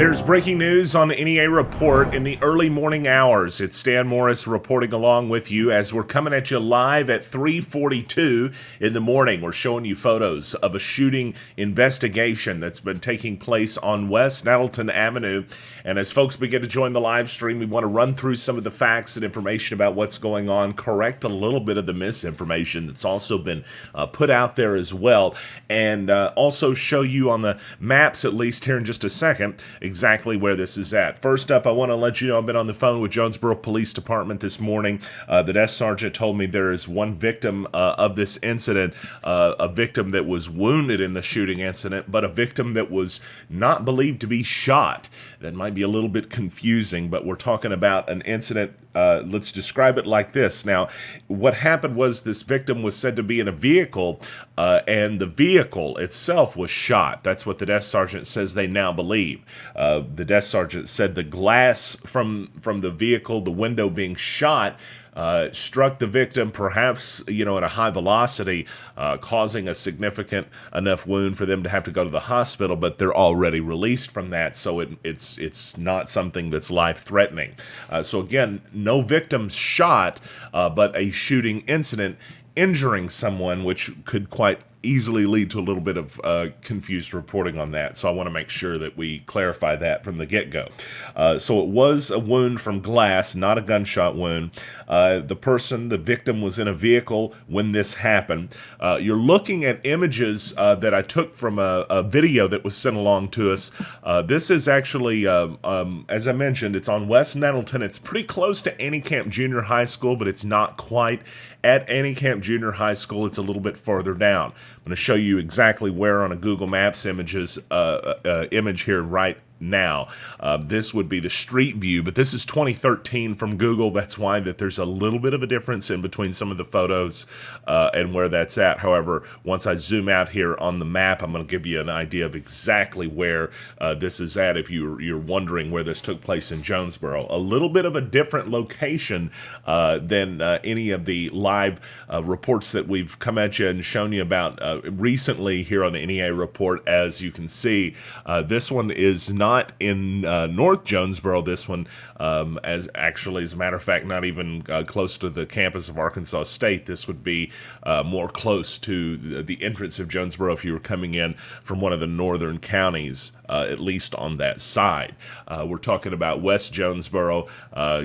There's breaking news on the NEA Report in the early morning hours. It's Stan Morris reporting along with you as we're coming at you live at 3:42 in the morning. We're showing you photos of a shooting investigation that's been taking place on West Nettleton Avenue. And as folks begin to join the live stream, we want to run through some of the facts and information about what's going on, correct a little bit of the misinformation that's also been put out there as well, and also show you on the maps, at least here in just a second, exactly where this is at. First up, I want to let you know I've been on the phone with Jonesboro Police Department this morning. The desk sergeant told me there is one victim of this incident, a victim that was wounded in the shooting incident, but a victim that was not believed to be shot. That might be a little bit confusing, but we're talking about an incident. Let's describe it like this. Now, what happened was this victim was said to be in a vehicle, and the vehicle itself was shot. That's what the desk sergeant says they now believe. The desk sergeant said the glass from the vehicle, the window being shot, struck the victim, perhaps, at a high velocity, causing a significant enough wound for them to have to go to the hospital, but they're already released from that, so it's not something that's life-threatening. So again, no victims shot, but a shooting incident injuring someone, which could quite easily lead to a little bit of confused reporting on that. So I want to make sure that we clarify that from the get-go. So it was a wound from glass, not a gunshot wound. The victim was in a vehicle when this happened. You're looking at images that I took from a video that was sent along to us. This is actually, as I mentioned, it's on West Nettleton. It's pretty close to Camp Junior High School, but it's not quite at Camp Junior High School. It's a little bit further down. I'm going to show you exactly where on a Google Maps image here right now. This would be the street view, but this is 2013 from Google. That's why that there's a little bit of a difference in between some of the photos and where that's at. However, once I zoom out here on the map, I'm going to give you an idea of exactly where this is at if you're wondering where this took place in Jonesboro. A little bit of a different location than any of the live reports that we've come at you and shown you about recently here on the NEA Report. As you can see, this one is not in North Jonesboro. This one, as a matter of fact, not even close to the campus of Arkansas State. This would be more close to the entrance of Jonesboro if you were coming in from one of the northern counties, at least on that side. We're talking about West Jonesboro.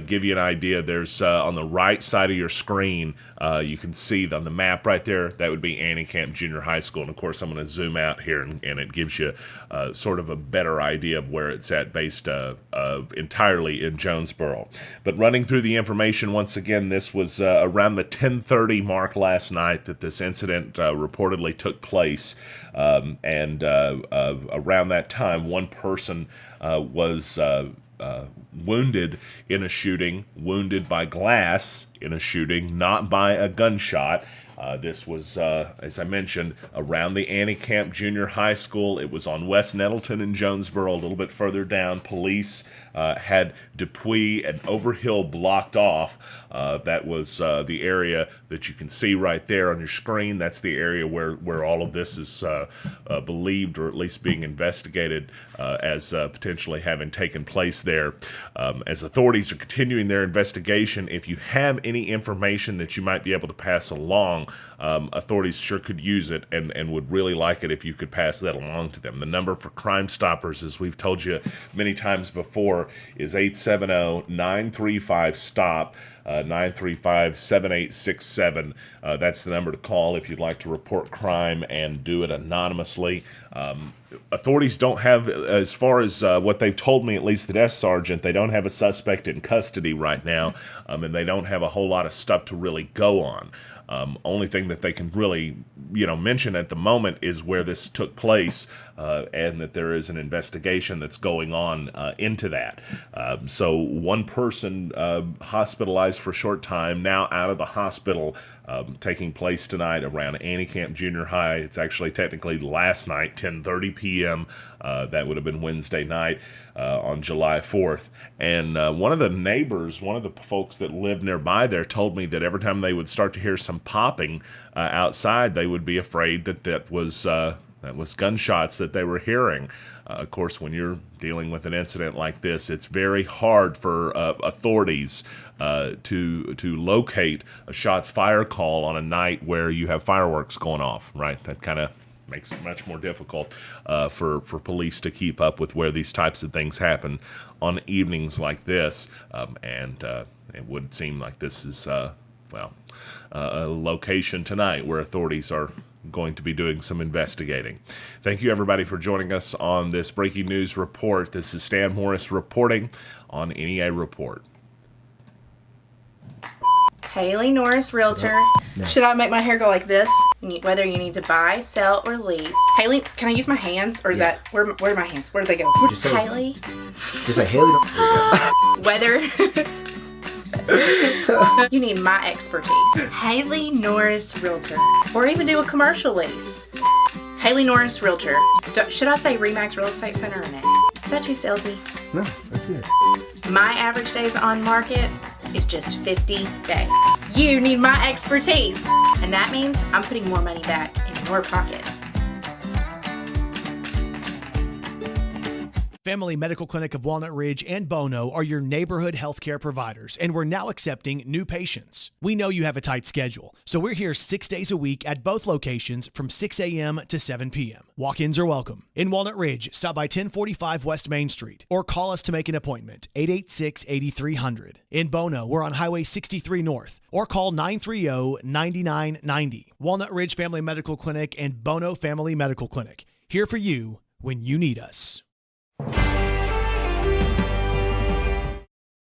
Give you an idea, there's on the right side of your screen, you can see on the map right there, that would be Camp Junior High School. And of course, I'm going to zoom out here and it gives you sort of a better idea of where it's at, based entirely in Jonesboro. But running through the information once again, this was around the 10:30 mark last night that this incident reportedly took place. And around that time, one person was wounded in a shooting, wounded by glass in a shooting, not by a gunshot. This was, as I mentioned, around the Camp Junior High School. It was on West Nettleton in Jonesboro, a little bit further down. Police had Dupwe and Overhill blocked off. That was the area that you can see right there on your screen. That's the area where all of this is believed, or at least being investigated as potentially having taken place there. As authorities are continuing their investigation, if you have any information that you might be able to pass along, authorities sure could use it and would really like it if you could pass that along to them. The number for Crimestoppers, as we've told you many times before, is 870-935-STOP. 935-7867. That's the number to call if you'd like to report crime and do it anonymously. Authorities don't have, as far as what they've told me, at least the desk sergeant, they don't have a suspect in custody right now, and they don't have a whole lot of stuff to really go on. Only thing that they can really, mention at the moment is where this took place, and that there is an investigation that's going on into that. So one person hospitalized for a short time, now out of the hospital, taking place tonight around Camp Junior High. It's actually technically last night, 10:30 p.m. That would have been Wednesday night on July 4th. And one of the neighbors, one of the folks that lived nearby there, told me that every time they would start to hear some popping outside, they would be afraid that that was That was gunshots that they were hearing. Of course, when you're dealing with an incident like this, it's very hard for authorities to locate a shots fired call on a night where you have fireworks going off, right? That kind of makes it much more difficult for police to keep up with where these types of things happen on evenings like this. And it would seem like this is, a location tonight where authorities are going to be doing some investigating. Thank you, everybody, for joining us on this breaking news report. This is Stan Morris reporting on NEA Report. Haley Norris, realtor. Should I make my hair go like this? Whether you need to buy, sell, or lease. Haley, can I use my hands? Or is that, where are my hands? Where do they go? Just say, Haley? Just say Haley. Whether you need my expertise. Haley Norris, realtor. Or even do a commercial lease. Haley Norris, realtor. Should I say Remax Real Estate Center or no? Is that too salesy? No, that's good. My average days on market is just 50 days. You need my expertise. And that means I'm putting more money back in your pocket. Family Medical Clinic of Walnut Ridge and Bono are your neighborhood healthcare providers, and we're now accepting new patients. We know you have a tight schedule, so we're here 6 days a week at both locations from 6 a.m. to 7 p.m. Walk-ins are welcome. In Walnut Ridge, stop by 1045 West Main Street or call us to make an appointment, 886-8300. In Bono, we're on Highway 63 North or call 930-9990. Walnut Ridge Family Medical Clinic and Bono Family Medical Clinic, here for you when you need us.